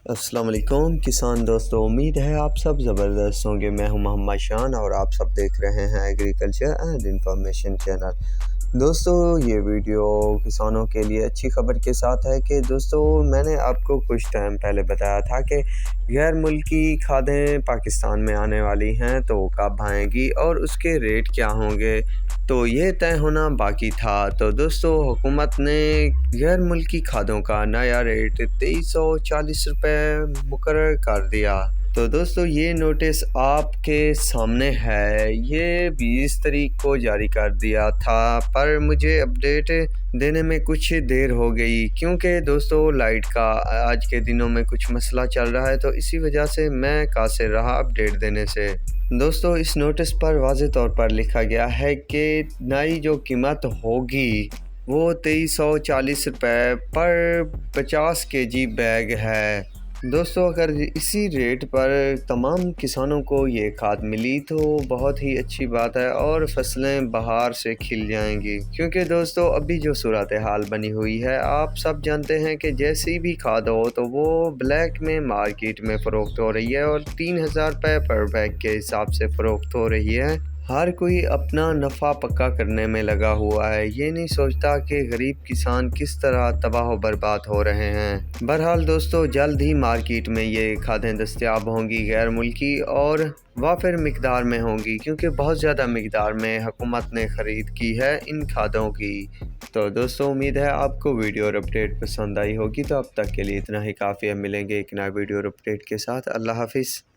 अस्सलाम वालेकुम किसान दोस्तों, उम्मीद है आप सब ज़बरदस्त होंगे। मैं हूं मोहम्मद शान और आप सब देख रहे हैं एग्रीकल्चर एंड इंफॉर्मेशन चैनल। दोस्तों, ये वीडियो किसानों के लिए अच्छी खबर के साथ है कि दोस्तों मैंने आपको कुछ टाइम पहले बताया था कि गैर मुल्की खादें पाकिस्तान में आने वाली हैं, तो वो कब आएंगी और उसके रेट क्या होंगे, तो ये तय होना बाकी था। तो दोस्तों, हुकूमत ने गैर मुल्की खादों का नया रेट 2340 रुपये मुकर्रर कर दिया। तो दोस्तों, ये नोटिस आपके सामने है। ये 20 तारीख को जारी कर दिया था, पर मुझे अपडेट देने में कुछ देर हो गई क्योंकि दोस्तों लाइट का आज के दिनों में कुछ मसला चल रहा है, तो इसी वजह से मैं कासिर रहा अपडेट देने से। दोस्तों, इस नोटिस पर वाज़ेह तौर पर लिखा गया है कि नई जो कीमत होगी वो 2340 रुपये पर 50 केजी बैग है। दोस्तों, अगर इसी रेट पर तमाम किसानों को ये खाद मिली तो बहुत ही अच्छी बात है और फसलें बहार से खिल जाएंगी, क्योंकि दोस्तों अभी जो सूरत हाल बनी हुई है, आप सब जानते हैं कि जैसी भी खाद हो तो वो ब्लैक में मार्केट में फ़रोख्त हो रही है और 3000 रुपये पर बैग के हिसाब से फ़रोख्त हो रही है। हर कोई अपना नफ़ा पक्का करने में लगा हुआ है, ये नहीं सोचता कि गरीब किसान किस तरह तबाह व बर्बाद हो रहे हैं। बहरहाल दोस्तों, जल्द ही मार्केट में ये खादें दस्तयाब होंगी गैर मुल्की और वाफिर मिकदार में होंगी, क्योंकि बहुत ज़्यादा मिकदार में हुकूमत ने ख़रीद की है इन खादों की। तो दोस्तों, उम्मीद है आपको वीडियो और अपडेट पसंद आई होगी। तो अब तक के लिए इतना ही काफ़ी है। मिलेंगे एक नया वीडियो और अपडेट के साथ। अल्लाह हाफिज़।